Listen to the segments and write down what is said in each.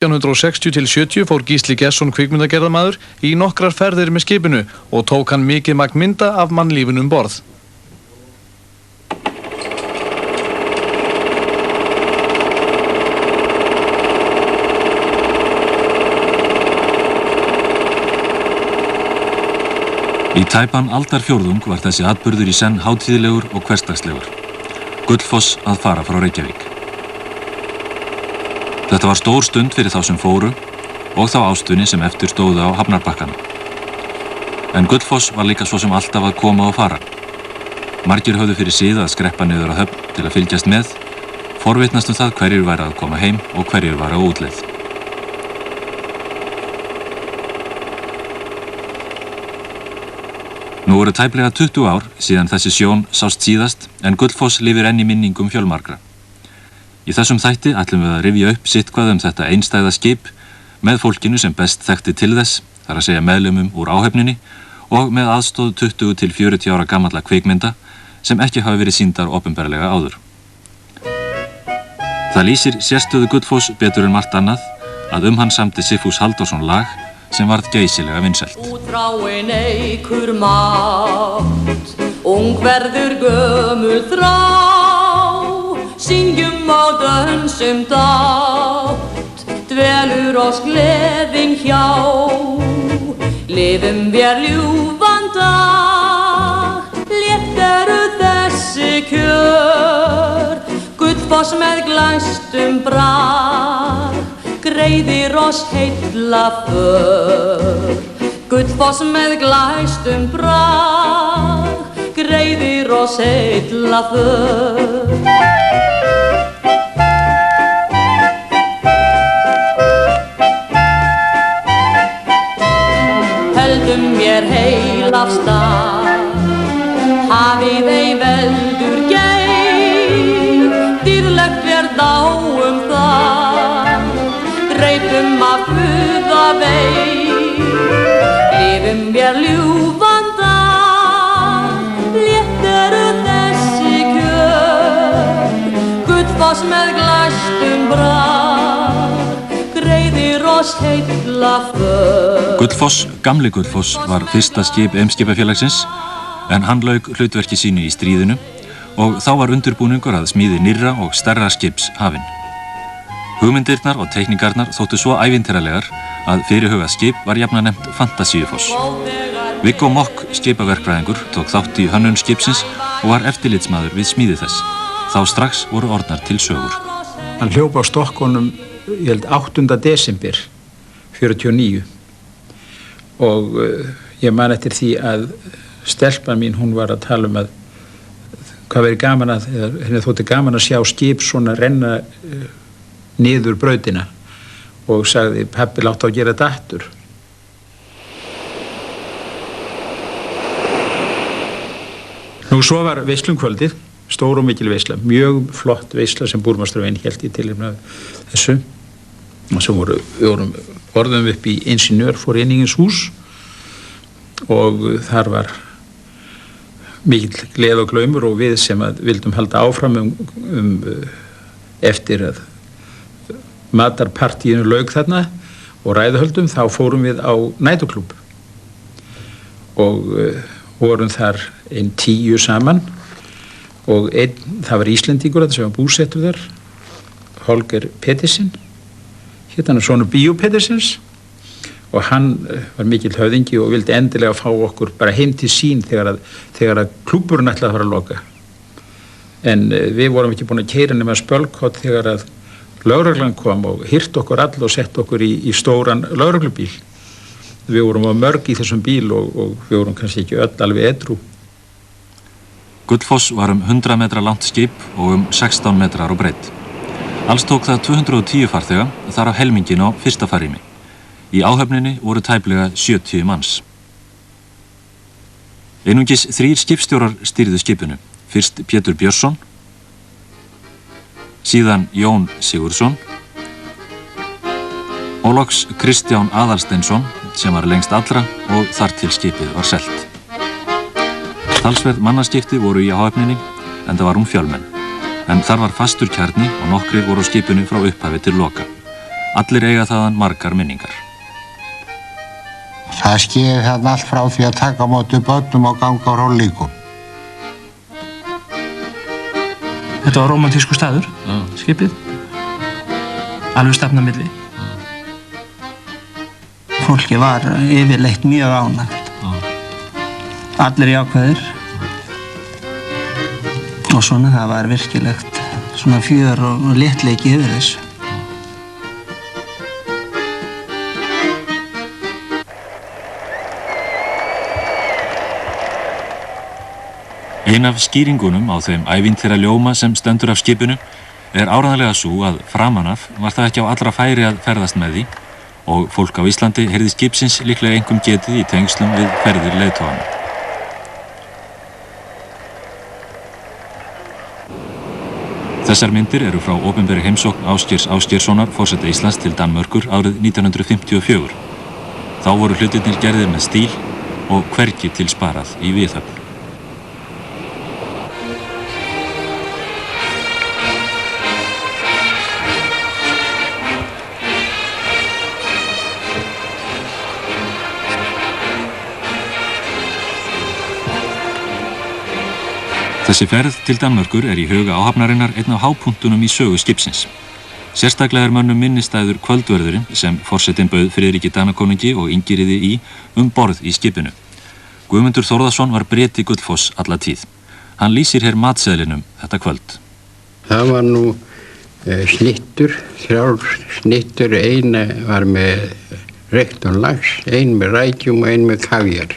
1960 til 70 fór Gísli Gestsson kvikmyndagerðarmaður í nokkrar ferðir með skipinu og tók hann mikið magn mynda af mannlífinu borð. Í tæpan aldarfjórðung var þessi atburður í senn hátíðlegur og hversdagslegur. Gullfoss að fara frá Reykjavík. Þetta var stór stund fyrir þá sem fóru og þá ástunni sem eftir stóðu á hafnarbakkanum. En Gullfoss var líka svo sem alltaf að koma og fara. Margir höfðu fyrir sið að skreppa niður á höfn til að fylgjast með, forvitnast það hverjir væri að koma heim og hverjir væri á útleið. Nú voru tæplega 20 ár síðan þessi sjón sást síðast en Gullfoss lifir enn í minningum fjölmargra. Í þessum þætti ætlum við að rifja upp sitthvað þetta einstæða skip með fólkinu sem best þekkti til þess, þar að segja meðlimum úr áhöfninni og með aðstoð 20 til 40 ára gamalla kvikmynda sem ekki hafi verið sýndar opinberlega áður. Það lýsir sérstöðu Gullfoss betur en margt annað að hann samdi Sigfús Halldórsson lag sem varð geysilega vinsælt. Útráin eykur mátt, ung verður gömul þrá, syngjum á dönsum dátt, dvelur oss gleðin hjá, lifum vér ljúfan dag, létt eru þessi kjör, Gullfoss með glæstum brag, greiðir oss heilla för. Gullfoss með glæstum brag, greiðir oss heilla för. Höldum mér heil af stað, hafið ei veldur geir, dýrlegt vér dáum það, dreipum af Guða vei, lifum vér ljúfan dag, létt eru þessi kjör, Gullfoss með glæstum brag, greiðir oss heilla för. Gullfoss, gamli Gullfoss, var fyrsta skip Eimskipafélagsins en hann lauk hlutverki sínu í stríðinu og þá var undirbúningur að smíði nýrra og stærra skips hafinn. Hugmyndirnar og teikningarnar þóttu svo ævintýralegar að fyrirhugað skip var jafnan nefnt Fantasíufoss. Viggo Mock skipaverkfræðingur tók þátt í hönnun skipsins og var eftirlitsmaður við smíði þess. Þá strax voru orðnar til sögur. Hann hljóp á stokkunum, ég held 8. desember 49 og ég man eftir því að stelpan mín, hún var að tala að hvað verið gaman að, henni þótti gaman að sjá skip svona renna niður brautina og sagði, pabbi látt á að gera þetta aftur. Nú svo var veislumkvöldið, stór og mikil veisla, mjög flott veisla sem Búrmaströfin hélt í tilefni af þessu. Og svo vorum við upp í Insinör Foreningens hús og þar var mikill gleði og glaumur og við sem vildum halda áfram eftir að matarpartíinu lauk þarna og ræðuhöldum, þá fórum við á næturklúbb og vorum þar 10 saman og það var Íslendingur sem var búsettur þar, Holger Pettersen, hérna hann sonur Bíó Pettersens og hann var mikill höfðingi og vildi endilega fá okkur bara heim til sín þegar að klúbburinn ætlaði að fara að loka. En við vorum ekki búin að keyra nema spölkott þegar að lögreglan kom og hirt okkur all og sett okkur í stóran lögreglubíl. Við vorum á mörg í þessum bíl og við vorum kannski ekki öll alveg edrú. Gullfoss var 100 metra langt skip og 16 metrar á breidd. Alls tók það 210 farþega, þar af helmingin á fyrsta farrými. Í áhöfninni voru tæplega 70 manns. Einungis 3 skipstjórar stýrðu skipinu. Fyrst Pétur Björnsson, síðan Jón Sigurðsson og loks Kristján Aðalsteinsson sem var lengst allra og þar til skipið var selt. Talsverð mannaskipti voru í áhöfninni enda var hún fjölmenn. En þar var fastur kjarni og nokkrir voru á skipinu frá upphafi til loka. Allir eiga þaðan margar minningar. Það skeiði þarna allt frá því að taka á móti börnum og ganga á rólíkum. Þetta var rómantískur staður, skipið. Alveg stefna milli. Fólki var yfirleitt mjög ánægt. Allir jákvæðir. Og svona það var virkilegt svona fjör og léttleiki yfir þessu. Ein af skýringunum á þeim ævintýra ljóma sem stendur af skipinu áreiðanlega sú að framan af var það ekki á allra færi að ferðast með því og fólk á Íslandi heyrði skipsins líklega einkum getið í tengslum við ferðir leiðtoganna. Þessar myndir eru frá opinberri heimsókn Ásgeirs Ásgeirssonar forseta Íslands til Danmörkur árið 1954. Þá voru hlutirnir gerðir með stíl og hvergi til sparað í viðhöfn. Þessi ferð til Danmörkur í huga áhafnarinnar einn af hápunktunum í sögu skipsins. Sérstaklega mönnum minnistæður kvöldverðurinn sem forsetinn bauð Friðriki Danakonungi og Ingiriði í borð í skipinu. Guðmundur Þórðarson var Breti Gullfoss alla tíð. Hann lýsir hér matseðlinum þetta kvöld. Það var nú snittur, 3 snittur, ein var með reyktan lax, ein með rækjum og ein með kaviar.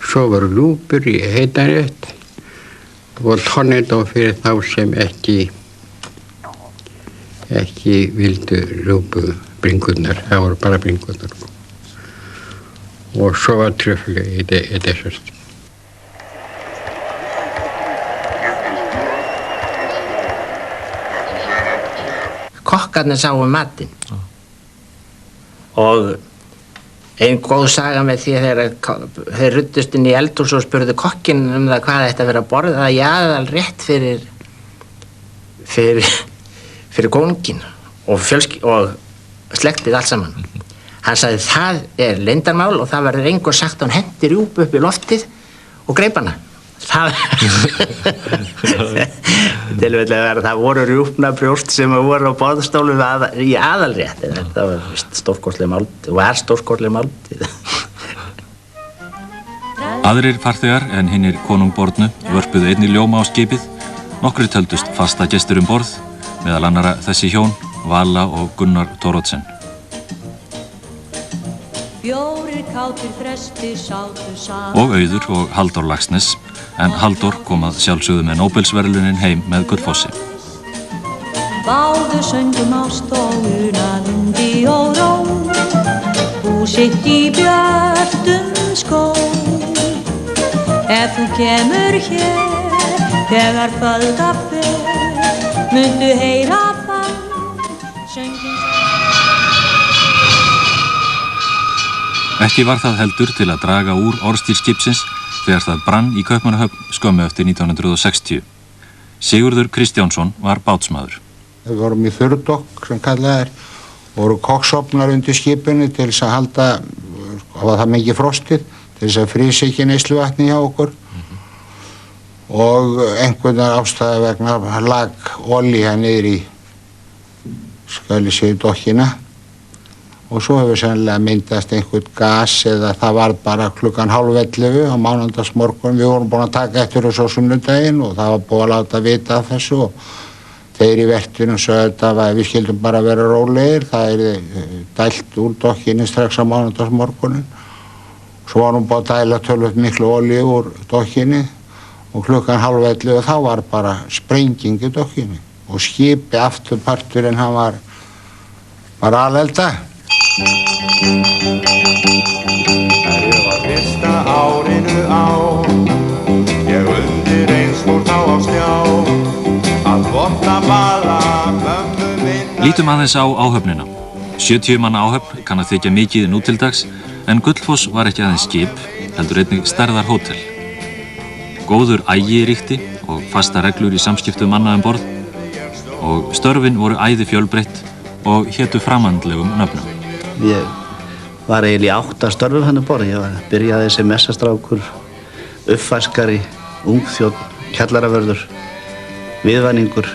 Svo var lúpur í heitanrétt og tornado fyrir þá sem ekki vildu lúpu bringurnar, það voru bara bringurnar. Og svo var tröflu í þessast. Kokkarnir sáu matinn og ein góð saga með því að þeir ruddust inn í eldhús og spurðu kokkinn það hvað ætti að vera að borða það jaðal rétt fyrir konunginn og slektið allt saman. Hann sagði það leyndarmál og það verður engur sagt hann hendi rjúpu upp í loftið og greip hana. Það voru rjúpna brjóst sem voru á boðstólu í aðalrétt. Þetta var stórkostleg máltíð og stórkostleg máltíð. Aðrir farþegar en hinnir konungbornu vörpuðu einnig ljóma á skipið. Nokkrir töldust fasta gestir borð, meðal annara þessi hjón, Vala og Gunnar Thoroddsen. Og Auður og Halldór Laxness, en Halldór kom að sjálfsögðu með Nóbelsverðlaunin heim með Gullfossi. Báðu söngum ást og unaðundi og ró, búsitt í björtum skóm. Ef þú kemur hér, þegar kvölda fer, myndu heyra það söngin. Ekki var það heldur til að draga úr orðstír skipsins þegar það brann í Kaupmannahöfn skömmu eftir 1960. Sigurður Kristjánsson var bátsmaður. Við vorum í þurrdokk sem kallaðir, voru koksofnar undir skipinu til þess að halda, var það mikið frostið, til þess að frysa ekki neysluvatni hjá okkur. Og einhverjar ástæðu vegna lag olía niður í dokkina. Og svo hefur sennilega myndast einhvern gas eða það var bara klukkan 10:30 á mánudagsmorgun. Við vorum búin að taka eftir þessu á sunnudaginn og það var búin að láta vita af þessu og þeir í vertinu sögðu að við skildum bara vera rólegir. Það dælt úr dokkinni strax á mánudagsmorgunin. Svo var hún búin að dæla tölvöld miklu olíu úr dokkinni og klukkan 10:30 þá var bara sprenging í dokkinni og skipi afturparturinn hann var bara alelda. Ég var fyrsta árinu á, ég undir eins fór þá á snjá, að votta baða mömmu minna. Lítum aðeins á áhöfnina. 70 manna áhöfn kann að þykja mikið nú til dags, en Gullfoss var ekki aðeins skip, heldur einnig stærðar hótel. Góður agi ríkti og fasta reglur í samskiptum manna borð og störfin voru æði fjölbreytt og hétu framandlegum nöfnum. Ég var eiginlega í 8 störfum hann borð. Ég byrjaði sem messastrákur, uppvaskari, ungþjónn, kjallaravörður, viðvæningur,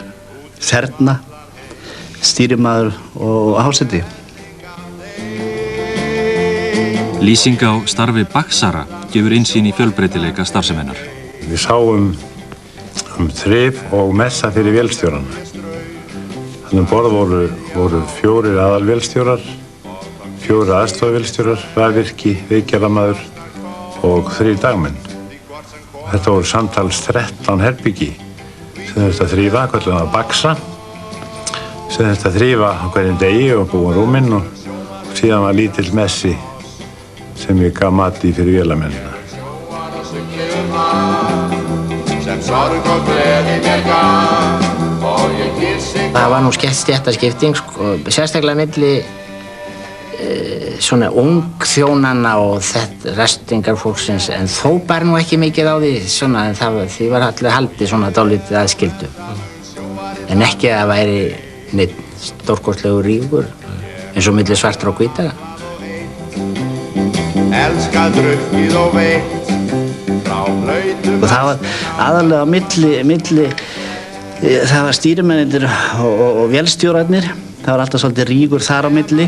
þerna, stýrimaður og hásetti. Lýsing á starfi baksara gefur innsýn í fjölbreytileika starfseminnar. Við sáum þrif og messa fyrir vélstjórana. Þannig borð voru 4 aðalvélstjórar, 4 aðstofavélstjórar, rafvirki, viðgerðarmaður og 3 dagmenn. Þetta voru samtals 13 herbyggi sem þurfti að þrífa, kölluðum að baksa, sem þurfti að þrífa á hverjum degi og búa rúminn og síðan var lítill messi sem ég gaf mat í fyrir vélamennina. Það var nú skemmt stéttaskipting, sérstaklega milli svona ungþjónanna og restingarfólksins, en þó bar nú ekki mikið á því svona, en því var allir haldið svona dálítið aðskildu. En ekki að væri neitt stórkostlegur ríkur eins og milli svartra og hvítra. Elskað drukkið og veitt frá blautum. Og það var aðalega milli það var stýrimennir og vélstjórarnir. Það var alltaf svolítið ríkur þar á milli.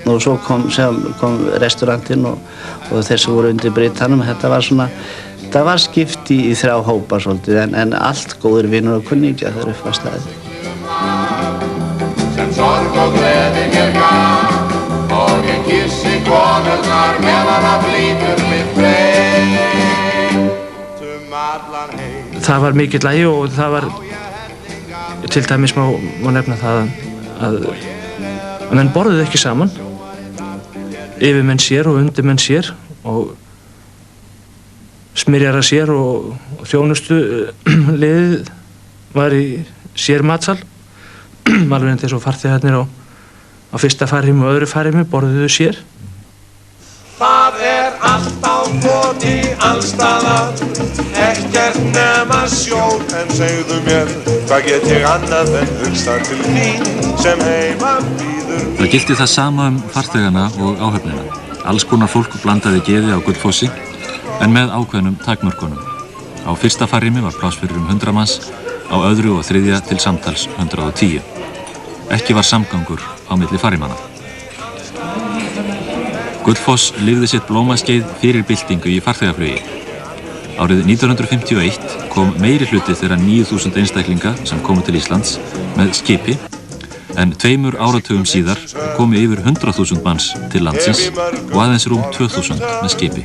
Og svo kom restaurantinn og þeir sem voru undir Britanum. Það var skipt í 3 hópa svolítið, en allt góðir vinur og kunningjar þeir upp á staðið. Sem sorg og gleði mér gaf, og ég kissi konurnar meðan að flýtur mitt breyt allan heim. Það var mikill lagi og það var til dæmis má nefna það að menn borðuðu ekki saman. Yfirmenn sér og undirmenn sér og smyrjara sér og þjónustu liðið var í sér matsal. Alveg eins og farþegarnir á fyrsta farimi og öðru farimi borðuðu sér. Það allt á floti allstaðar, ekkert nema sjór, en segðu mér, hvað get ég annað en hugsað til þín sem heima bíður mín. Það gilti það sama farþegana og áhöfnina. Alls konar fólk blandaði geði á Gullfossi, en með ákveðnum takmörkunum. Á fyrsta farimi var pláss fyrir 100 manns, á öðru og þriðja til samtals 110. Ekki var samgangur á milli farimanna. Gullfoss lifði sitt blómaskeið fyrir byltingu í farþegaflugi. Árið 1951 kom meiri hluti þeirra 9.000 einstaklinga sem komu til Íslands með skipi, en 2 áratugum síðar komu yfir 100.000 manns til landsins og aðeins rúm 2.000 með skipi.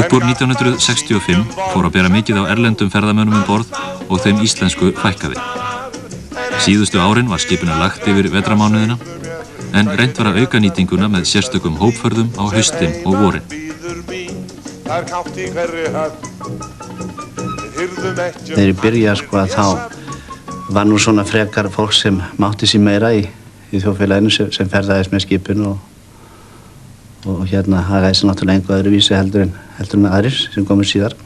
Upp úr 1965 fór að bera mikið á erlendum ferðamönnum borð og þeim íslensku fækkaði. Síðustu árin var skipinu lagt yfir vetramánuðina, en reynt var að auka nýtinguna með sérstökum hópferðum á haustin og vorin. Þegar ég byrjaði að þá var nú svona frekar fólk sem mátti sér meira í þjóðfélaginu sem ferðaðist með skipinu og hagaði sér náttúrulega einhver öðruvísi heldur en aðrir sem komur síðar.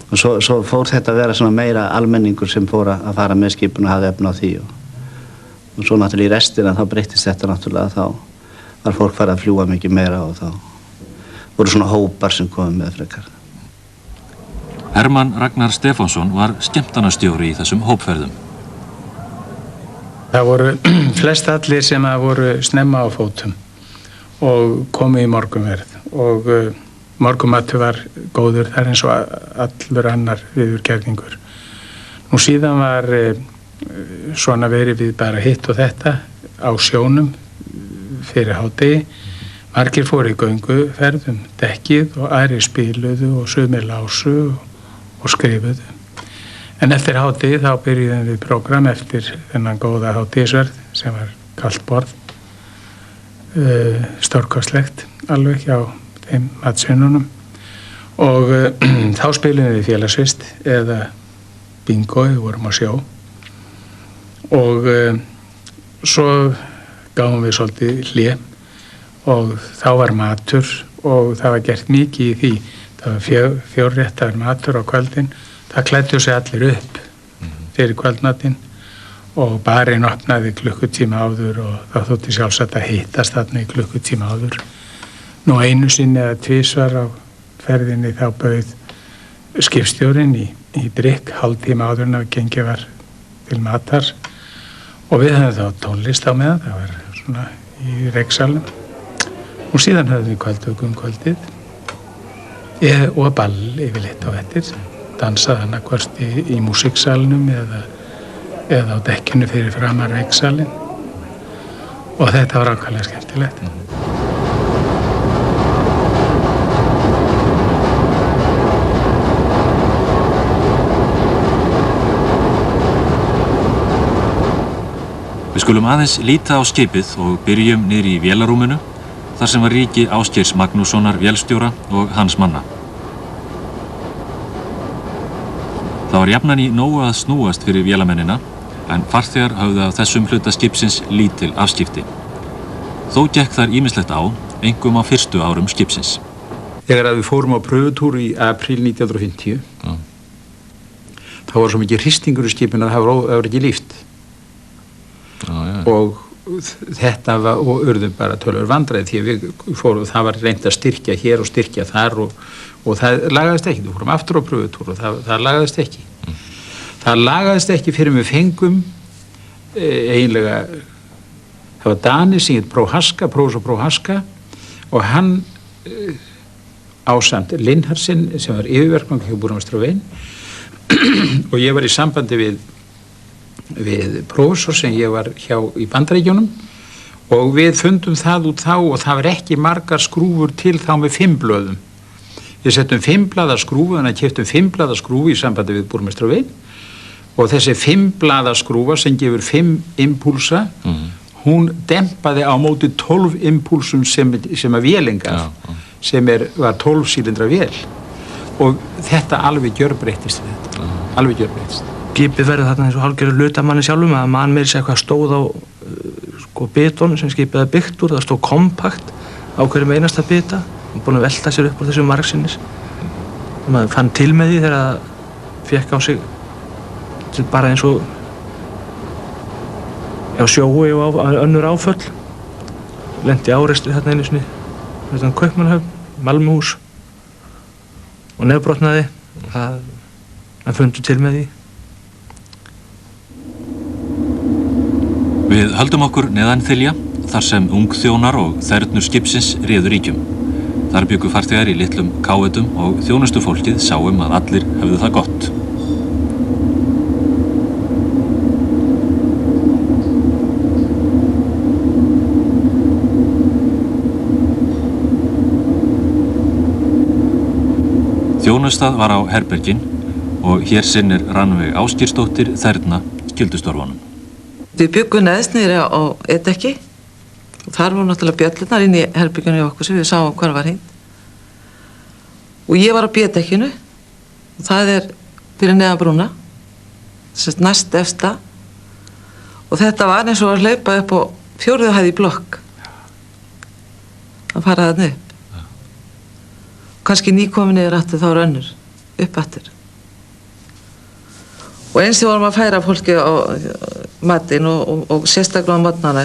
Og svo fór þetta að vera svona meira almenningur sem fór að fara með skipinu og hafði efni á því. Og svo náttúrulega í restina þá breyttist þetta náttúrulega, þá var fólk farið að fljúga mikið meira og þá voru svona hópar sem komið með frekar. Hermann Ragnar Stefánsson var skemmtanastjóri í þessum hópferðum. Það voru flest allir sem voru snemma á fótum og komið í morgunverð og morgunmatur var góður þar eins og allur annar viðurgerningur. Nú síðan var svona verið við bara hitt og þetta á sjónum fyrir hádegi. Margir fóru í gönguferð dekkið og aðrir spiluðu og sumir lásu og skrifuðu. En eftir hádegi þá byrjuðum við prógram eftir þennan góða hádegisverð sem var kalt borð, stórkostlegt alveg hjá þeim matsvinnunum og þá spilum við félagsvist eða bingo, við vorum á sjó og svo gáum við svolítið hlé og þá var matur og það var gert mikið í því. Það var 4 réttar matur á kvöldin, það klæddu sig allir upp eftir kvöldmatinn og barinn opnaði klukkutíma áður og það þótti sjálfsagt að hittast þarna í klukkutíma áður. Nú einu sinni eða tvisvar á ferðinni þá bauð skipstjórinn í drykk hálftíma áður en að gengið var til matar og við höfum þá tónlist á meðan, það var svona í reyksalnum og síðan höfum við kvöldvöku kvöldið og ball yfirleitt á eftir, dansað annarkvort í músiksalnum eða á dekkinu fyrir framar reyksalinn og þetta var ákaflega skemmtilegt. Við skulum aðeins líta á skipið og byrjum niður í vélarúminu þar sem var ríki Ásgeirs Magnússonar vélstjóra og hans manna. Það var jafnan í nógu að snúast fyrir vélamennina en farþegar höfðu af þessum hluta skipsins lítil afskipti. Þó gekk þar ýmislegt á, einkum á fyrstu árum skipsins. Þegar við fórum á pröfutúr í apríl 1950 þá var svo mikið hristingur í skipinu að það var ekki líft. Og þetta var, og urðum bara tölur vandræði því að við fórum, það var reynt að styrkja hér og styrkja þar og það lagaðist ekki, við fórum aftur á pröfutúr og það lagaðist ekki. Það lagaðist ekki fyrir við fengum eiginlega, það var Dani sem heit Prófessor Prohaska og hann ásamt Linharsen sem var yfirverkfræðingur hjá Búrfellsbæjar Vein og ég var í sambandi við prófessor sem ég var hjá í Bandaríkjunum og við fundum það út þá og það var ekki margar skrúfur til þá með 5 blöðum. Við settum 5 blaða skrúfu, þannig að keyptum 5 blaða skrúfu í sambandi við Búrfellsbæjar Vein og þessi 5 blaða skrúfa sem gefur 5 impúlsa, hún dempaði á móti 12 impúlsum sem að vélin gaf, sem var 12 sílindra vél og þetta alveg gjörbreyttist þetta, alveg gjörbreyttist. Skipið verður þarna eins og hálfgerður hlutamanni sjálfum að mann meiri sér hvað stóð á bitunum sem skipið er byggt úr, það stóð kompakt á hverjum einasta bita og búin að velta sér upp úr þessu margsinnis. Maður fann til með því þegar það fékk á sig bara eins og sjói og önnur áföll. Lenti áreistri þarna einu sinni, þetta Kaupmannahöfn, Malmöhús og nefbrotnaði. Það fundu til með því. Við höldum okkur neðan þilja þar sem ungþjónar og þernur skipsins réðu ríkjum. Þar bjuggu farþegar í litlum káetum og þjónustufólkið sáum að allir hefðu það gott. Þjónustað var á herbergin og hér sinnir Rannveig Ásgeirsdóttir þerna skyldustörfunum. Við byggum neðst niður á Edekki og þar voru náttúrulega bjöllurnar inn í herbergjunni okkur sem við sáum hvað var hinn. Og ég var á B-dekkinu og það er fyrir neðan brúna, þess að næst efsta og þetta var eins og að hlaupa upp á 4. hæð í blokk að fara þarna upp. Kannski nýkomin niður aftur þá önnur upp aftur. Og eins þegar vorum að færa fólki á matinn og sérstaklega á morgnana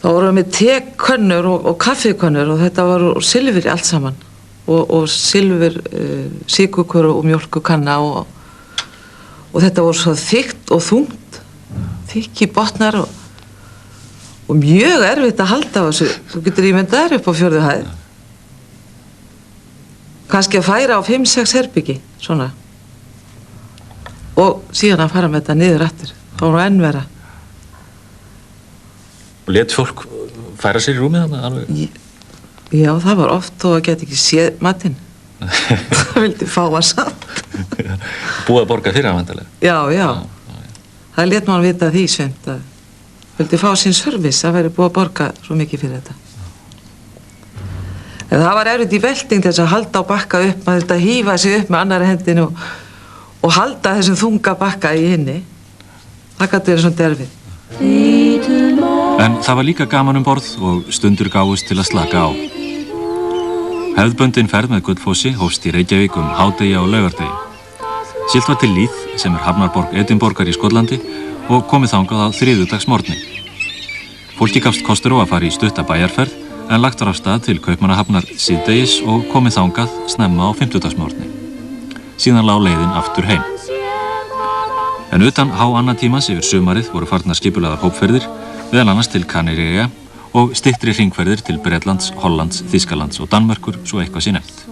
þá vorum við með tekönnur og kaffikönnur og þetta var úr silfri allt saman og silfur sykurkur og mjólkukanna og þetta voru svo þykkt og þungt, þykki botnar og mjög erfitt að halda á þessu. Þú getur ímyndað þér upp á 4. hæð. Kannski að færa á 5-6 herbyggi, svona. Og síðan að fara með þetta niður aftur. Það var enn vera. Og lét fólk færa sér í rúmið þarna alveg? Já, það var oft og að geta ekki séð matinn. Það vildi fá að samt. Búið að borga fyrir vantarlega? Já. Það lét mann vita því sveint að vildi fá sín service að væri búið að borga svo mikið fyrir þetta. En það var erfitt í velting þess að halda á bakka upp, maður þetta hífa sig upp með annarri hendinu og halda þessum þunga bakka í hinni. Það gæti verið svona erfitt. En það var líka gaman borð og stundur gáfust til að slaka á. Hefðbundin ferð með Gullfossi hófst í Reykjavík hádegi á laugardegi. Siglt var til Leith, sem hafnarborg Edinborgar í Skotlandi, og komið þangað á þriðjudagsmorgni. Fólki gafst kostur á að fara í stutta bæjarferð, en lagt var af stað til Kaupmannahafnar síðdegis og komið þangað snemma á fimmtudagsmorgni. Síðan lá leiðin aftur heim. En utan háannatímans yfir sumarið voru farnar skipulagðar hópferðir, meðal annars til Kanaríeyja og styttri hringferðir til Bretlands, Hollands, Þýskalands og Danmerkur, svo eitthvað sé nefnt.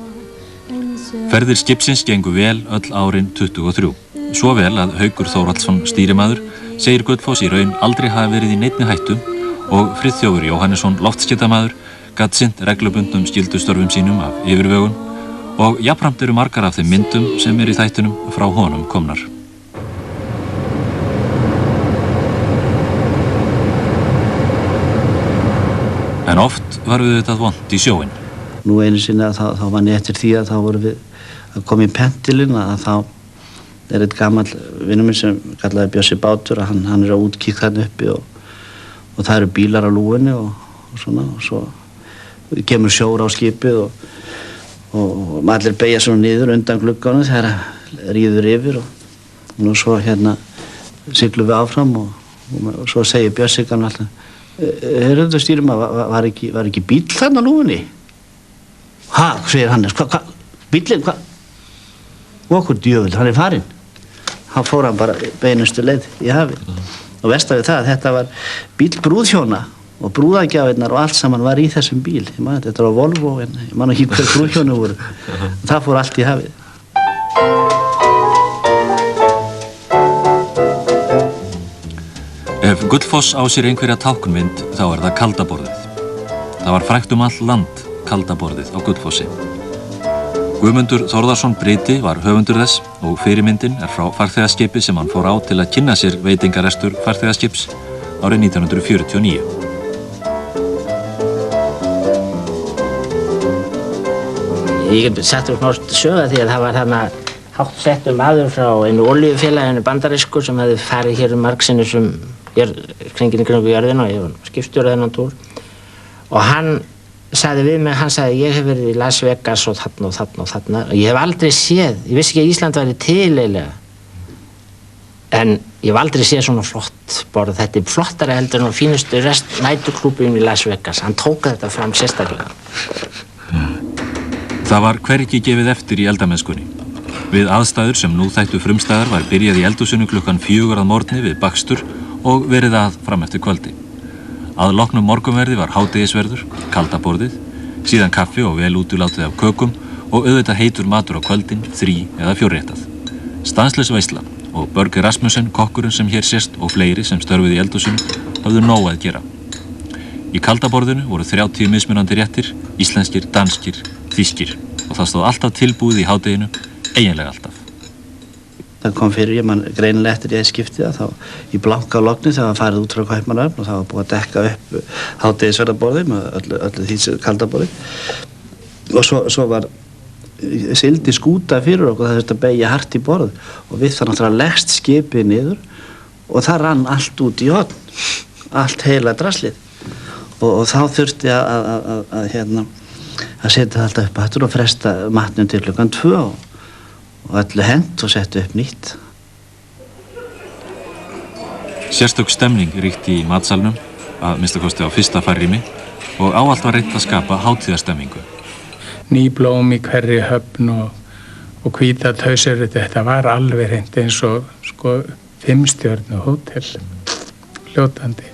Ferðir skipsins gengu vel öll árin 23, svo vel að Haukur Þórhallsson stýrimaður segir Gullfoss í raun aldrei hafi verið í neinni hættu og Friðþjófur Jóhannesson loftskeytamaður gat sinnt reglubundnum skyldustörfum sínum af yfirvegun og jafnframt eru margar af þeim myndum sem í þættunum frá honum komnar. En oft var auðvitað vont í sjóinn. Nú einu sinni að þá var ég eftir því að þá vorum við að koma í pentilinn að þá eitt gamall vinur minn sem kallaði Bjössi Bátur að hann að útkík þarna uppi og það eru bílar á lúinni og svona og svo kemur sjór á skipið og allir beygja svona niður undan glugganum þegar ríður yfir og svo siglum við áfram og svo segir Bjössi gamall alltaf Heyrðu stýrimaður, var ekki bíll þarna á lúinni? Ha, segir Hannes, hvað, bíllinn, hvað? Og okkur djöfull, hann farinn. Hann fór hann bara beinustu leið í hafið. Og versta við það að þetta var bíll brúðhjóna og brúðagjafirnar og allt saman var í þessum bíl. Þetta var Volvo, en ég man ekki hver brúðhjónu voru. Það fór allt í hafið. Ef Gullfoss á sér einhverja táknmynd, þá er það kaldaborðið. Það var frægt all land kaldaborðið á Gullfossi. Guðmundur Þórðarsson Briti var höfundur þess og fyrirmyndin er frá farþegaskipi sem hann fór á til að kynna sér veitingarestur farþegaskips árið 1949. Ég get sett smá sögu því að það var þarna hátt settur maður frá einu olíufélaginu bandarísku sem hefði farið hér margsinnis kringin í kringu jörðina og ég var skipstjóri þennan túr og hann sagði við mig, hann sagði ég hef verið í Las Vegas og þarna og þarna og þarna og ég hef aldrei séð, ég vissi ekki að Ísland væri til eiginlega en ég hef aldrei séð svona flott borð, þetta flottara heldur en á fínustu næturklúbum í Las Vegas, hann tók þetta fram sérstaklega. Það var hvergi gefið eftir í eldamennskunni. Við aðstæður sem nú þættu frumstæðar var byrjað í eldhúsinu klukkan 4 að morgni við bakstur og verið að fram eftir kvöldi. Að loknum morgunverði var hádegisverður, kaldaborðið, síðan kaffi og vel útulátið af kökum og auðvitað heitur matur á kvöldin, 3 eða 4 réttað. Stanslaus veisla og Börge Rasmussen, kokkurinn sem hér sést og fleiri sem störfuðu í eldhúsinu hafðu nóg að gera. Í kaldaborðinu voru 30 mismunandi réttir, íslenskir, danskir, þýskir og það stóð alltaf tilbúið í hádeginu, eiginlega alltaf. Það kom fyrir, ég man greinilega eftir ég skipti það, þá í blanka logni þegar það farið út frá Kaupmannahöfn og það var búið að dekka upp hádegisverðarborðið með öllu því kaldaborðið og svo var sigldi skúta fyrir okkur, það þurfti að beygja hart í borð og við það náttúrulega leggst skipið niður og það rann allt út í horn, allt heila draslið og þá þurfti að setja alltaf upp aftur og fresta matnum til klukkan 2 og öllu hent og setja upp nýtt. Sérstök stemning ríkti í matsalnum, að minnsta kosti á fyrsta farrými og áallt var reynt að skapa hátíðarstemmingu. Ný blóm í hverri höfn og hvíta tausur, þetta var alveg reynt eins og 5 stjörnu hótel, fljótandi.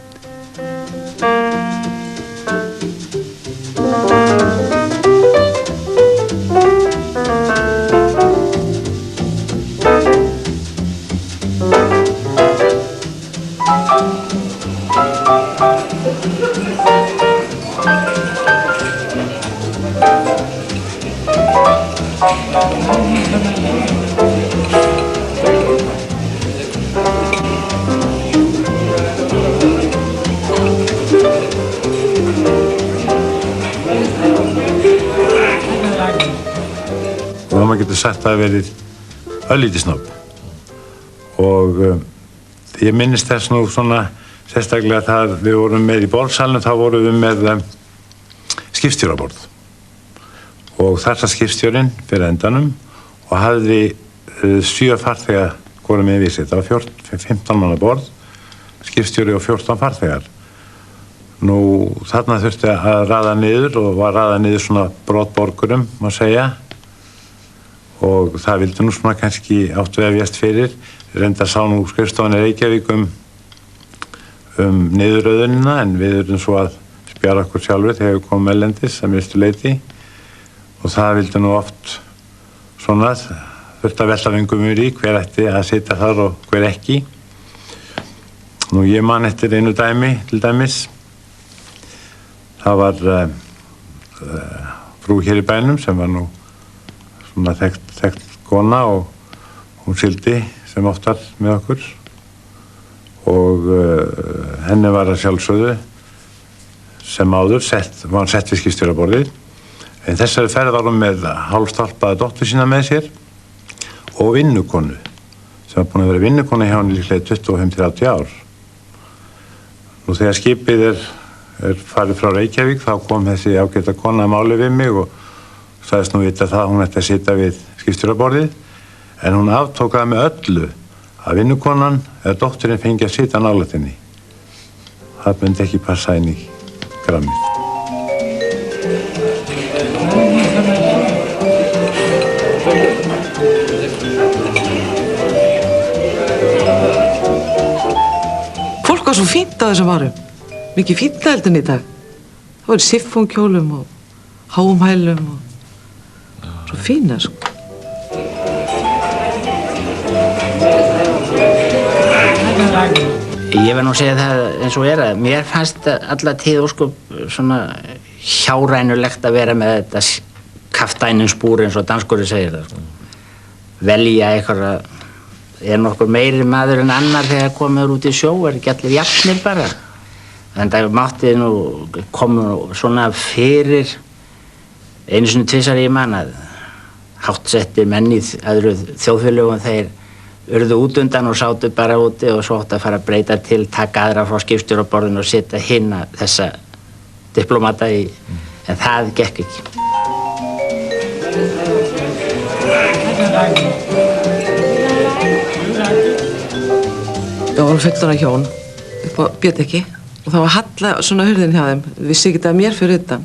Maður getur sagt að það verið örlítið snobb og ég minnist þess nú svona sérstaklega það við vorum með í borðsalnum, þá vorum við með skipstjóraborð og þar sat skipstjórinn fyrir endanum og hafði 7 farþega voru með vísið. Það var 15 manna borð, skipstjóri og 14 farþegar. Nú, þarna þurfti að raða niður og var raða niður svona brotborgurum, má segja. Og það vildi nú svona kannski áttu vefjast fyrir. Reyndar sá nú skrifstofunni Reykjavík niðurröðunina, en við erum svo að spjara okkur sjálfur þegar við komum ellendis að mestu leyti. Og það vildi nú oft svona þurfti að velta vingum í hver ætti að sitja þar og hver ekki. Nú ég man eftir einu dæmi, til dæmis. Það var frú hér í bænum sem var nú svona þekkt kona og hún sigldi sem oftar með okkur og henni var að sjálfsögðu sem áður var hann sett við skipstjóraborðið. En þessari ferð var hún með hálfstálpaða dóttur sína með sér og vinnukonu sem var búin að vera vinnukonu hjá henni líklega 25-30 ár. Nú þegar skipið er farið frá Reykjavík þá kom þessi ágæta kona að máli við mig og sagðist nú vita það að hún ætti að sitja við skipstjóraborðið en hún aftókaði með öllu að vinnukonan eða dótturinn fengi að sitja nálægt henni. Það myndi ekki passa inn í grammið. Fólk var svo fínt á þessum árum. Mikið fínna heldur en í dag. Það var siffónkjólum og háum hælum og svo fína, sko. Ég verð nú að segja það eins og að mér fannst alla tíð ósköp svona hjárænulegt að vera með þetta kaftæninspúr eins og danskurinn segir það, sko. Velja eitthvað nokkur meiri maður en annar þegar komur út í sjó, ekki allir jafnir bara. En það mátti nú koma svona fyrir einu sinni tvisvar ég man að háttsettir menn í öðru þjóðfélögum þeir urðu út undan og sátu bara úti og svo átti að fara að breyta til, taka aðra frá skipstjóraborðinu og setja hinna þessa diplomata í, en það gekk ekki. Það voru fullorðna hjón upp á Bjötekki og það var halla svona hurðin hjá þeim, vissi ekki það mér fyrir utan.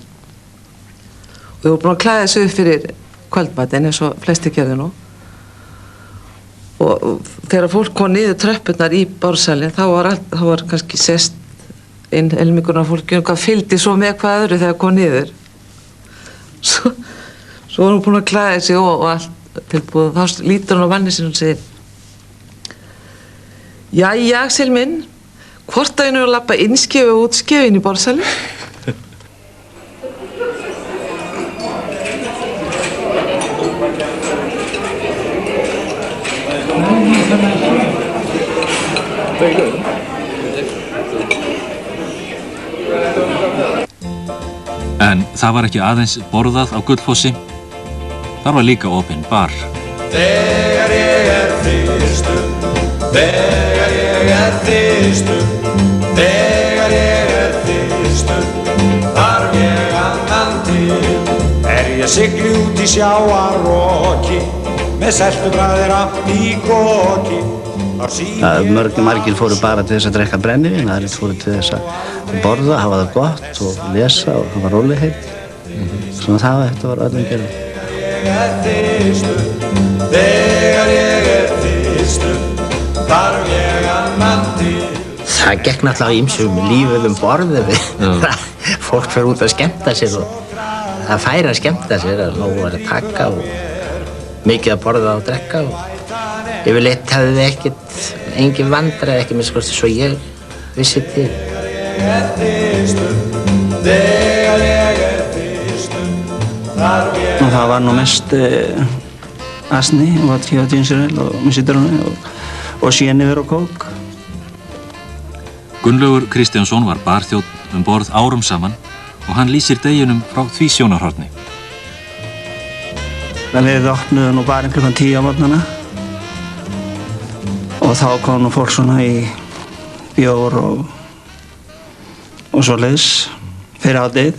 Og þau voru búin að klæða þessu upp fyrir kvöldmatinn eins og flesti gerðu nú. Og þegar fólk kom niður tröppurnar í bársalinn þá var kannski sest inn helmingurinn af fólki hvað fylgdi svo með hvað öðru þegar kom niður. Svo var hún búin að klæða þessu og allt tilbúið. Þá lítur hún á manni sinn og segir: Jæja, Axel minn, hvort að einu að lappa innskjöf og útskjöf inn í bársalinn? En það var ekki aðeins borðað á Gullfossi, þar var líka opinn bar. Þegar ég þyrstur, þegar ég þyrstur, þegar ég þyrstur, þarf ég annan til. Ég sigli út í sjávarroki, með seltubræðir allt í koki. Margir fóru bara til þess að drekka brennivín, aðrir fóru til þess að borða, hafa það gott og lesa og hafa rólegheit. Svona þetta var öllum gerð. Þegar ég þyrstur, þarf ég annan til. Það gekk náttúrulega ýmsum lífið borðið. Fólk fer út að skemmta sér og það fær að skemmta sér, að nóg var að taka og mikið að borða og drekka og yfirleitt hafði þið ekkert, engin vandræði, ekki minnst svo ég vissi til. Það var nú mest asni og vodka og ginger ale og með sítrónu og sénifur og kók. Gunnlaugur Kristjánsson var barþjónn borð árum saman og hann lýsir deginum frá því sjónarhorni. Við opnuðum nú barinn klukkan 10 á morgnana og þá kom nú fólk svona í bjór og svoleiðis fyrir hádegið.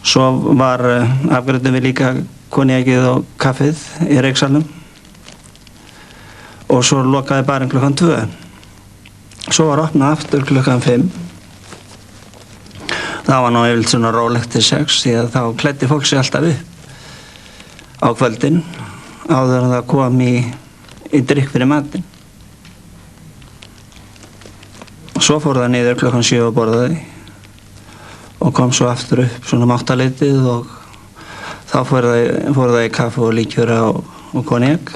Svo var afgreiddum við líka koníakið og kaffið í Reyksalnum og svo lokaði barinn klukkan 2. Svo var opnað aftur klukkan 5. Það var nú yfirleitt svona rólegt til 6 því að þá klæddi fólk sig alltaf upp á kvöldin áður en það kom í drykk fyrir matinn. Svo fór það niður klukkan 7 og borðaði og kom svo aftur upp svona 8-leytið og þá fór það í kaffi og líkjöra og konjak.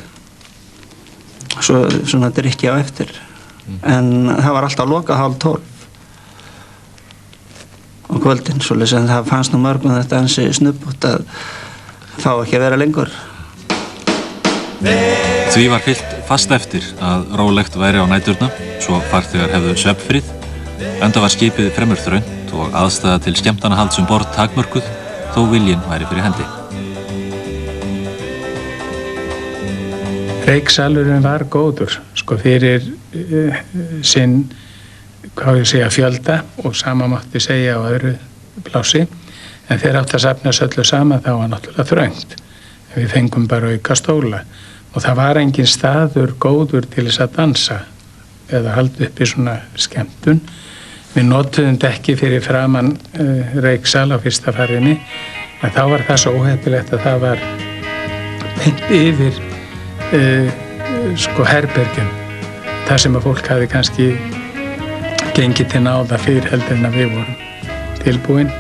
Svo svona drykki á eftir. En það var alltaf lokað 11:30 á kvöldin, svoleiðis en það fannst nú mörgum þetta ansi snubbugt að fá ekki að vera lengur. Því var fyllt fast eftir að rólegt væri á næturna, svo farþegar hefðu svefnfrið, enda var skipið fremur þröngt og aðstæða til skemmtanahalds borð takmörkuð, þó viljinn væri fyrir hendi. Reyksalurinn var góður, sko fyrir sinn, hvað ég segja, fjölda og sama mátti segja á öðru plássi, en þeir átt að safnast öllu saman þá var náttúrulega þröngt. Við fengum bara auka stóla og það var engin staður góður til þess að dansa eða halda upp í svona skemmtun. Við notuðum dekki fyrir framan Reyksal á fyrsta farinni, en þá var það svo óheppilegt að það var beint yfir sko herbergjum, þar sem að fólk hafi kannski gengið til náða fyrir heldur en að við vorum tilbúin.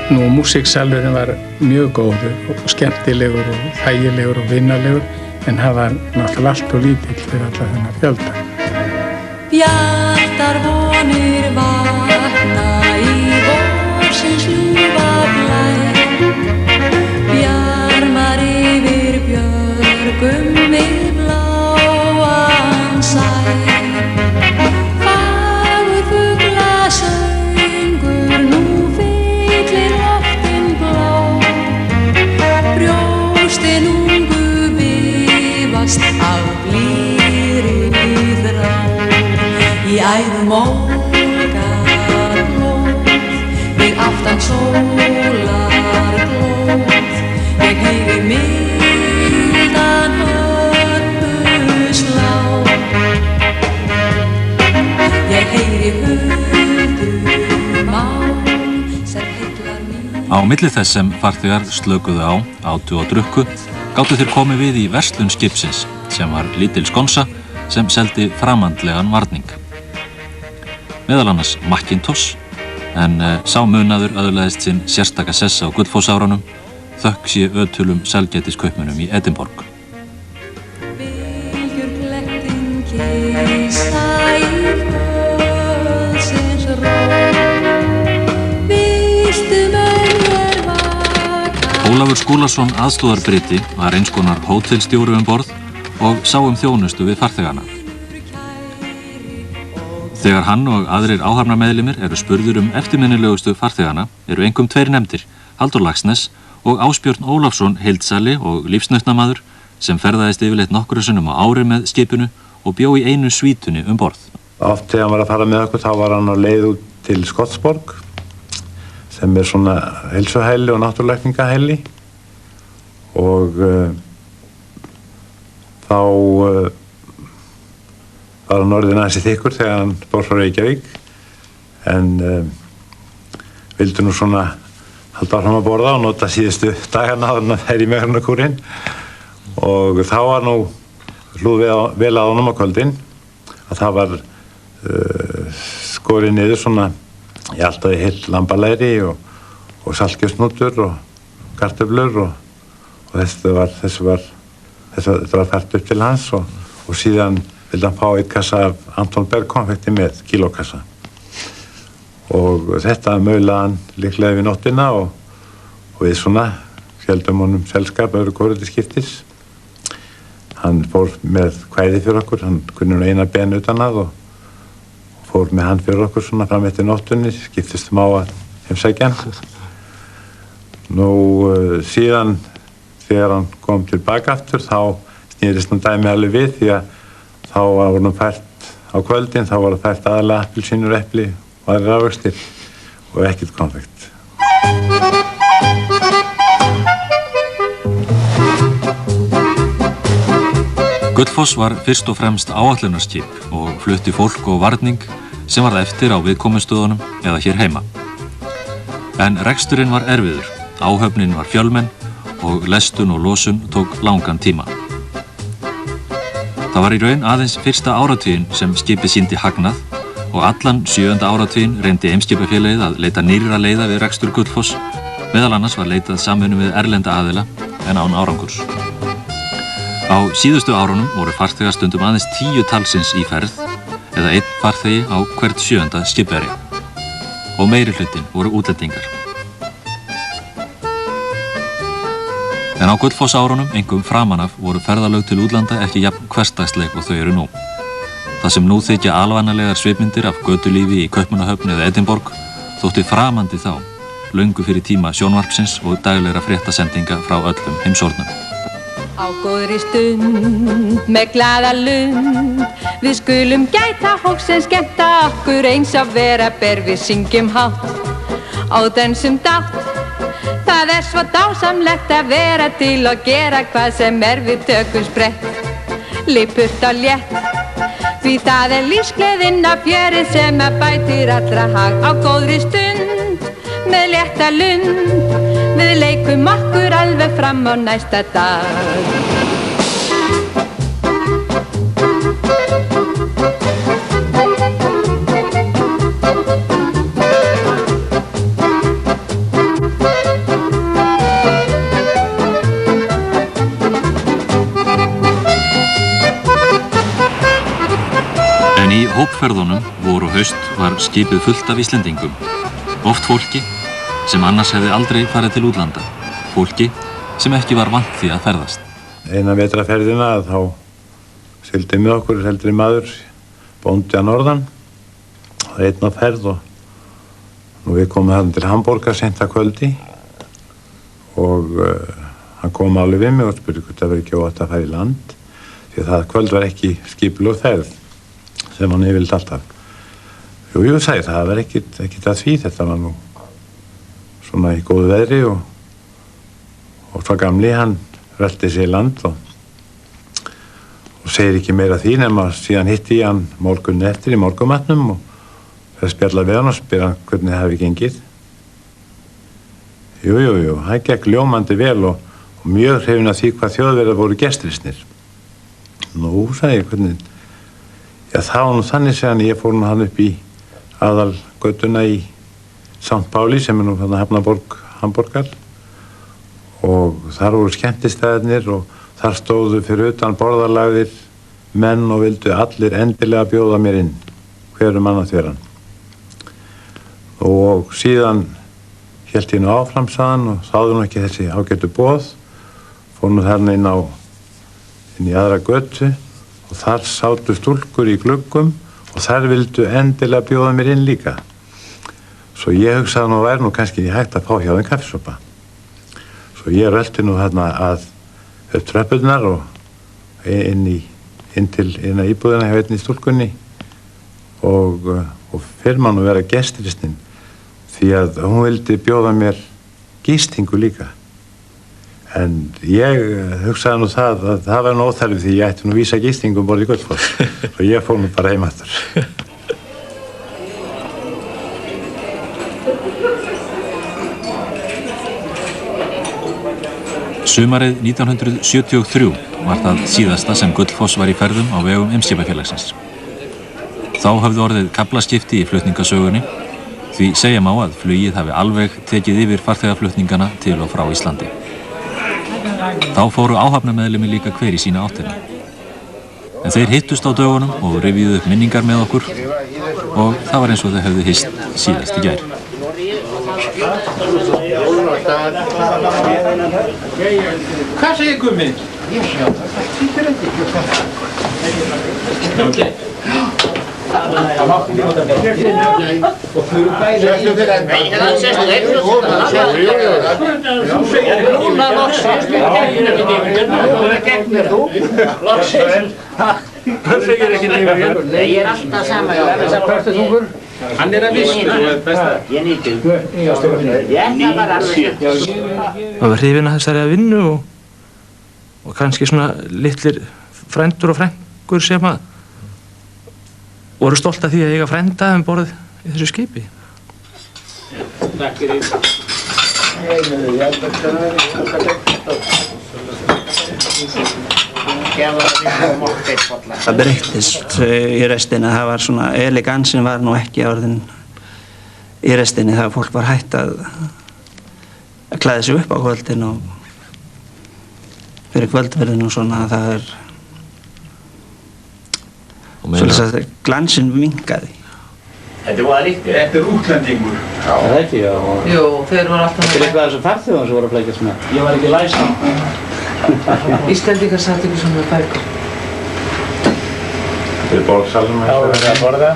Nú, músíksalurinn var mjög góður og skemmtilegur og þægilegur og vinalegur, en það var náttúrulega allt og lítill fyrir alla þennan fjölda. Bjartar vonir vakna í vorsins ljúfa blæ, bjarmar yfir björgum við bláan sæ. Fagur fugla söngur nú fyllir loftin blá, brjóstin ungu bifast af blíðri þrá. Í æðum ólgar blóð, við aftan sólar glóð, ég heyri mildan hörpu slá. Ég heyri huldu mál sem heillar mín. Á milli þess sem farþegar slökuðu á, átu og drukku, gátu þeir komið við í verslun skipsins, sem var lítil skonsa sem seldi framandlegan varning. Meðal annars Macintosh, en sá munaður öðlaðist sinn sérstaka sess á Gullfossárunum, þökk sé ötulum sælgætiskaupmönnum í Edinborg. Bylgjur klettin kyssa í kvöldsins ró, viltu mönnur vaka. Ólafur Skúlason aðstóðarbriti var eins konar hótelstjóri borð og sá þjónustu við farþegana. Þegar hann og aðrir áhafnarmeðlimir eru spurður eftirminnilegustu farþegana eru einkum tveir nefndir, Halldór Laxness og Ásbjörn Ólafsson heildsali og lífsnautnamaður sem ferðaðist yfirleitt nokkru sinnum á ári með skipinu og bjó í einu svítunni borð. Oft þegar hann var að fara með okkur þá var hann á leið út til Skottsborg sem svona heilsuhæli og náttúrulækningahæli og þá var hann orðinn aðeins þykkur þegar hann fór frá Reykjavík en vildi nú svona halda áfram að borða og nota síðustu dagana áður en að færa í megrunarkúrinn og þá var nú hlúð vel að honum á kvöldin að það var skorið niður svona í alltaf í heill lambalæri og saltkjötsnútur og kartöflur og þetta var fært upp til hans og síðan vildi hann fá eitt kassa af Anton Berg konfekti með kílókassa og þetta maulaði hann líklega við nóttina og við svona héldum honum selskap öðru hvoru til skiptis. Hann fór með kvæði fyrir okkur, hann kunni nú eina ben utan að og fór með hann fyrir okkur svona fram eftir nóttunni, skiptistum á að heimsækja hann. Nú síðan þegar hann kom tilbaka aftur þá snýrist hann dæmi alveg við því að þá var hann fært á kvöldin, þá var hann fært aðalega appelsínur, epli og aðrir ávextir og ekkert konfekt. Gullfoss var fyrst og fremst áætlunarskip og flutti fólk og varning sem varð eftir á viðkomustöðunum eða hér heima. En reksturinn var erfiður, áhöfnin var fjölmenn og lestun og losun tók langan tíma. Það var í raun aðeins fyrsta áratuginn sem skipið sýndi hagnað og allan 7. áratuginn reyndi Eimskipafélagið að leita nýrra leiða við rekstur Gullfoss, meðal annars var leitað samvinnu við erlenda aðila en án árangurs. Á síðustu árunum voru farþegar stundum aðeins 10 talsins í ferð eða 1 farþegi á hvert 7. skipverja og meiri hlutin voru útlendingar. En á Gullfoss árunum, einkum framan af, voru ferðalög til útlanda ekki jafn hversdagsleg og þau eru nú. Það sem nú þykja alvanalegar svipmyndir af götulífi í Kaupmannahöfn eða Edinborg þótti framandi þá, löngu fyrir tíma sjónvarpsins og daglegra fréttasendinga frá öllum heimshornum. Á góðri stund með glaða lund við skulum gæta hópsins skemmta okkur eins og vera ber við syngjum hátt og dönsum dátt. Það svo dásamlegt að vera til og gera hvað sem við tökum sprett, lipurt og létt. Því það lífsgleðin af fjörið sem bætir allra hag. Á góðri stund með létta lund við leikum okkur alveg fram á næsta dag. En í hópferðunum vor og haust var skipið fullt af Íslendingum, oft fólki sem annars hefði aldrei farið til útlanda, fólki sem ekki var vant því að ferðast. Eina vetrarferðina þá sigldi með okkur eldri maður, bóndi að norðan, einn á ferð og við komum hann til Hamborgar seint að kvöldi og hann kom alveg við mig og spurði hvort það verið ekki óvægt að fara í land því að það kvöld var ekki skipuleg ferð sem hann yfirleitt alltaf. Jú, sagði það var ekkit að því, þetta var nú svona í góðu veðri og svo gamli hann rölti sig í land og segir ekki meira því nema síðan hitti ég hann morgunni eftir í morgunmatnum og fyrir að spjalla við hann og spyr hann hvernig það hefði gengið. Jú, það gekk ljómandi vel og mjög hrifinn af því hvað Þjóðverjar voru gestrisnir. Nú, sagði ég, hvernig? Já, það var nú þannig segjan ég fór nú hann upp í aðalgötuna í St. Páli sem nú hafnaborg Hamborgar og þar voru skemmtistæðirnir og þar stóðu fyrir utan borðarlagðir menn og vildu allir endilega bjóða mér inn, hverju mann að þveran. Og síðan hélt ég nú áfram saðan og þáðu nú ekki þessi ágætu boð, fór nú þarna inn í aðra götu og þar sátu stúlkur í gluggum og þar vildu endilega bjóða mér inn líka. Svo ég hugsaði nú væri nú kannski hægt að fá hjá þeim kaffisopa. Svo ég rölti nú þarna upp tröppurnar og inn að íbúðina hjá einni stúlkunni og fyrir mann að vera gestiristinn því að hún vildi bjóða mér gistingu líka. En ég hugsaði nú að það var nú óþarfi því ég ætti nú vísa gistingu borð í Gullfoss og ég fór nú bara heim aftur. Sumarið 1973 var það síðasta sem Gullfoss var í ferðum á vegum Eimskipafélagsins. Þá höfðu orðið kaflaskipti í flutningasögunni því segja má að flugið hafi alveg tekið yfir farþegaflutningana til og frá Íslandi. Þá fóru áhafnameðlimi líka hver í sína áttina. En þeir hittust á dögunum og rifjuðu upp minningar með okkur og það var eins og þau hefðu hist síðast í gær. Hvað segir Gummi? Ég sjá, það týpir ekki. Það mátti við nota betri og fyrir bæði þú segir núna loksins það gegnir þú loksins það segir ekki nefnir ég alltaf sama þessar pörtuþungur hann að vissi ég nýtti ég ætla bara að var hrifinn af þessari að vinnu og kannski svona litlir frændur og frængur sem að voru stolt af því að eiga frænda borð í þessu skipi. Takk fyrir. Það breyttist í restinni, það var svona, elegansin var nú ekki orðin í restinni, það fólk var hætt að klæða sig upp á kvöldin og fyrir kvöldverðin og svona, það svolítið að glansinn minnkaði. Þetta var líkt, þetta útlendingur. Já. Það ekki, já. Jú, þeir voru alltaf Þetta eitthvað þessum farþjóðum sem voru að flækjast með. Ég var ekki læst á. Íslendingar satt ekki svona með bækur. Þetta er borðsalum. Já, við erum að borða.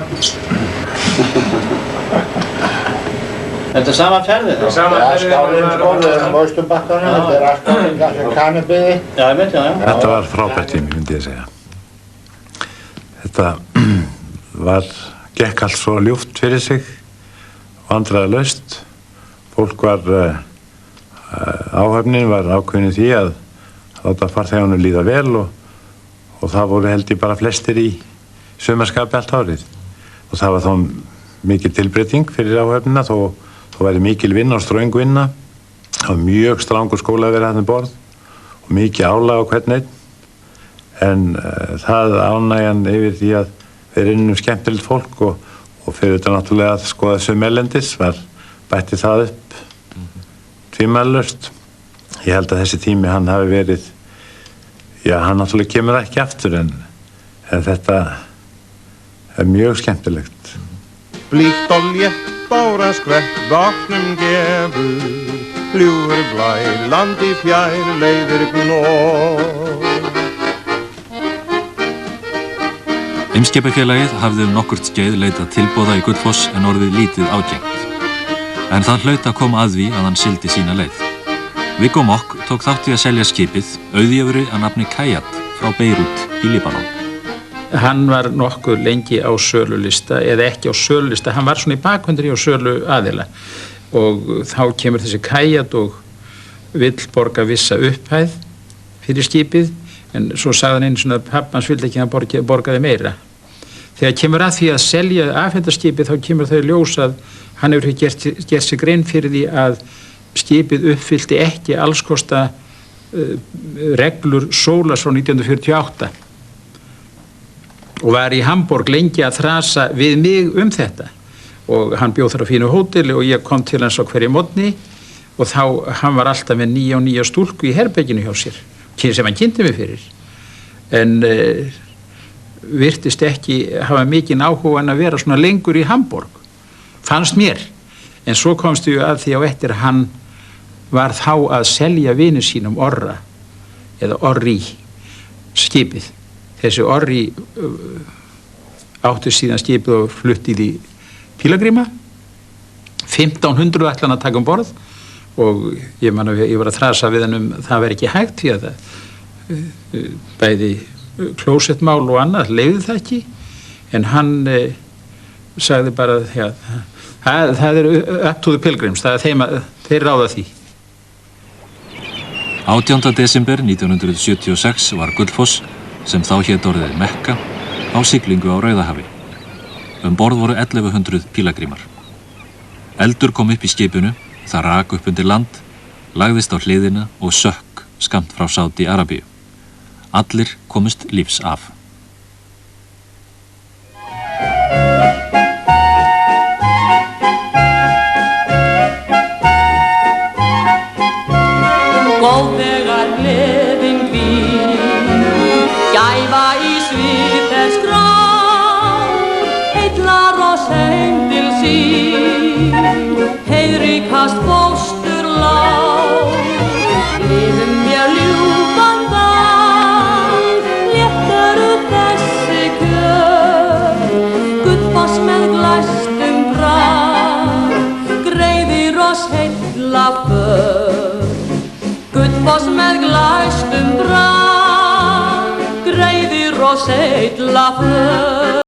Þetta er sama ferðið þá? Sama ferðið. Skálinsborðið á Austurbakkanum, þetta er Skálinga sem Kanibyði. Já, ég veit það, já. Þetta var frábært tími, myndi ég segja. Þetta gekk allt svo ljúft fyrir sig, vandræðalaust. Fólk var, áhöfnin var ákveðin í því að láta farþegunum líða vel og það voru held ég bara flestir í sumarskapi allt árið. Og það var þá mikil tilbreyting fyrir áhöfnina, þó væri mikil vinna og ströng vinna. Það var mjög strangur skóla að vera hérna borð og mikið álag á hvern einn. En það ánægjan yfir því að vera innum skemmtilegt fólk og fyrir þetta náttúrulega að skoða erlendis bætti það upp tvímælalaust. Ég held að þessi tími hann hafi verið, já hann náttúrulega kemur ekki aftur en þetta er mjög skemmtilegt. Blíkt og létt bára skvett vatnum gefur, ljúfur blær, landi fjær, leiðir gnóð. Eimskipafélagið hafði nokkurt skeið leitað tilboða í Gullfoss en orðið lítið ágengt. En það hlaut að koma að því að hann sigldi sína leið. Viggo Mock tók þátt í að selja skipið auðjöfri að nafni Kayat frá Beirut í Líbanon. Hann var nokkuð lengi á sölulista eða ekki á sölulista, hann var svona í bakhundri á sölu aðila og þá kemur þessi Kayat og vill borga vissa upphæð fyrir skipið en svo sagði hann einu svona að pabbi hans vildi ekki að hann borgaði meira. Þegar kemur að því að selja afhendaskipið þá kemur þau ljós að hann hefur gert sig grein fyrir því að skipið uppfyllti ekki allskosta reglur Solas frá 1948 og var í Hamborg lengi að þrasa við mig þetta og hann bjóð þar á fínu hóteli og ég kom til hans á hverju morgni og þá hann var alltaf með nýja stúlku í herberginu hjá sér sem hann kynnti mig fyrir en virtist ekki hafa mikinn áhuga en að vera svona lengur í Hamborg fannst mér en svo komstu ég að því á eftir hann var þá að selja vini sínum Orra eða Orri skipið. Þessi Orri átti síðan skipið og fluttið í Pílagríma 1500 ætlan að taka borð og ég man að ég var að þrasa við hann það var ekki hægt því að það bæði klósettmál og annað leyfði það ekki en hann sagði bara að það er up to the pilgrims, það er þeir ráða því. 18. desember 1976 var Gullfoss, sem þá hét orðið Mekka, á siglingu á Rauðahafi. Borð voru 1100 pílagrímar. Eldur kom upp í skipinu, það rak upp undir land, lagðist á hliðina og sökk skammt frá Sádi Arabíu. Allir komust lífs af. Góðvegar gleðin býr, gæfa í svip þess grá, heillar oss heim til sín, heiðríkast fóstur lág, lifum mér ljúfan dag, létteru þessi kjör, Gullfoss með glæstum brag, greiðir oss heilla för. Gullfoss með glæstum brag, greiðir oss heilla för.